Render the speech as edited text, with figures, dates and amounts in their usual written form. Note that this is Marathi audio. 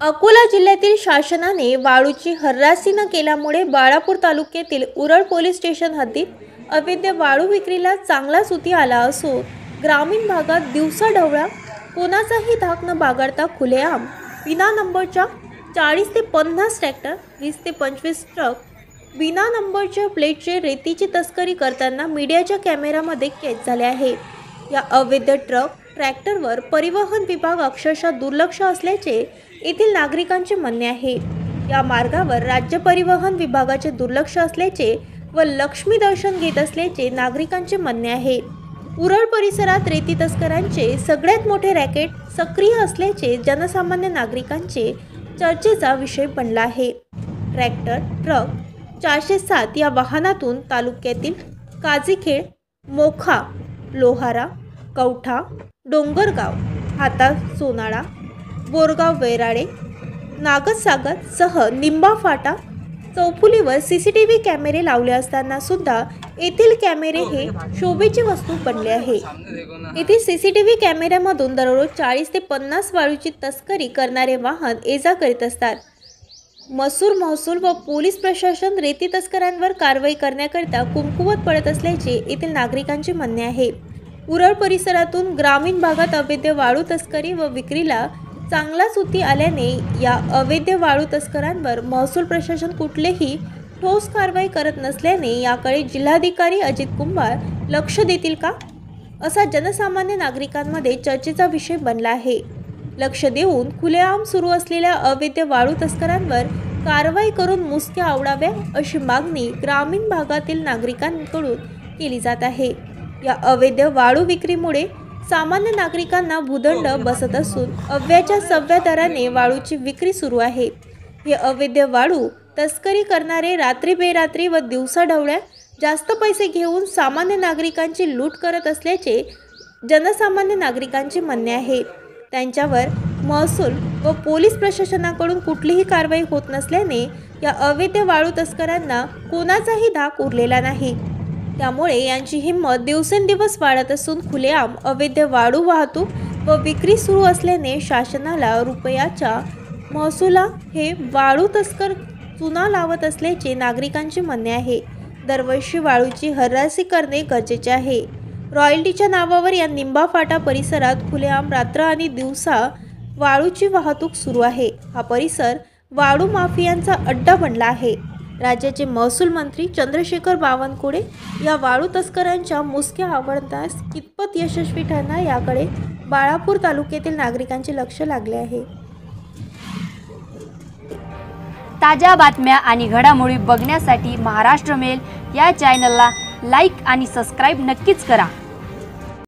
अकोला जिल्ह्यातील शासनाने वाळूची हर्रासी न केल्यामुळे बाळापूर तालुक्यातील उरळ पोलीस स्टेशन हद्दीत अवैध वाळू विक्रीला चांगला सुती आला असून ग्रामीण भागात दिवसाढवळ्या कोणाचाही धाक न बागडता खुलेआम बिना नंबरच्या 40 ते 50 ट्रॅक्टर 20 ते 25 ट्रक बिना नंबरच्या प्लेटचे रेतीची तस्करी करताना मीडियाच्या कॅमेऱ्यामध्ये कैद झाले आहे। या अवैध ट्रॅक्टरवर परिवहन विभाग अक्षरशः दुर्लक्ष असल्याचे येथील नागरिकांचे म्हणणे आहे। या मार्गावर राज्य परिवहन विभागाचे दुर्लक्ष असल्याचे व लक्ष्मी दर्शन घेत असल्याचे नागरिकांचे म्हणणे आहे। उरळ परिसरात रेती तस्करांचे सगळ्यात मोठे रॅकेट सक्रिय असल्याचे जनसामान्य नागरिकांचे चर्चेचा विषय बनला आहे। ट्रॅक्टर ट्रक 407 या वाहनातून तालुक्यातील काजीखेड, मोखा, लोहारा, कवठा, डोंगरगाव, हाता सोनाळा, बोरगाव, वैराळे, नागसागर सह निंबा फाटा चौफुलीवर सीसीटीव्ही कॅमेरे लावले असताना सुद्धा येथील कॅमेरे हे शोभेची वस्तू बनले आहे। येथील सीसीटीव्ही कॅमेऱ्यामधून दररोज 40 ते 50 वाळूची तस्करी करणारे वाहन ये-जा करीत असतात। महसूल व पोलीस प्रशासन रेती तस्करांवर कारवाई करण्याकरिता कुमकुवत पडत असल्याचे येथील नागरिकांचे म्हणणे आहे। उरळ परिसरातून ग्रामीण भागात अवैध वाळू तस्करी व विक्रीला चांगला सुती आल्याने या अवैध वाळू तस्करांवर महसूल प्रशासन कुठलेही ठोस कारवाई करत नसल्याने याकडे जिल्हाधिकारी अजित कुमार लक्ष देतील का असा जनसामान्य नागरिकांमध्ये चर्चेचा विषय बनला आहे। लक्ष देऊन खुलेआम सुरू असलेल्या अवैध वाळू तस्करांवर कारवाई करून मुसक्या आवडाव्या अशी मागणी ग्रामीण भागातील नागरिकांकडून केली जात आहे। या अवैध वाळू विक्रीमुळे सामान्य नागरिकांना भूदंड बसत असून अव्याच्या सव्या दराने वाळूची विक्री सुरू आहे। हे अवैध वाळू तस्करी करणारे रात्री बेरात्री व दिवसाढवळ्या जास्त पैसे घेऊन सामान्य नागरिकांची लूट करत असल्याचे जनसामान्य नागरिकांचे म्हणणे आहे। त्यांच्यावर महसूल व पोलीस प्रशासनाकडून कुठलीही कारवाई होत नसल्याने या अवैध वाळू तस्करांना कोणाचाही धाक उरलेला नाही। त्यामुळे यांची हिंमत दिवसेंदिवस वाढत असून खुलेआम अवैध वाळू वाहतूक व विक्री सुरू असल्याने शासनाला रुपयाच्या महसुला हे वाळू तस्कर चुना लावत असल्याचे नागरिकांचे म्हणणे आहे। दरवर्षी वाळूची हर्रासी करणे गरजेचे आहे। रॉयल्टीच्या नावावर या निंबा फाटा परिसरात खुलेआम रात्र आणि दिवसा वाळूची वाहतूक सुरू आहे। हा परिसर वाळू माफियांचा अड्डा बनला आहे। राज्याचे महसूल मंत्री चंद्रशेखर बावनकुळे या वाळू तस्करांच्या मुसक्या आवडण्यास कितपत यशस्वी ठरणार याकडे बाळापूर तालुक्यातील नागरिकांचे लक्ष लागले आहे। ताज्या बातम्या आणि घडामोडी बघण्यासाठी महाराष्ट्र मेल या चॅनलला लाईक आणि सबस्क्राईब नक्कीच करा।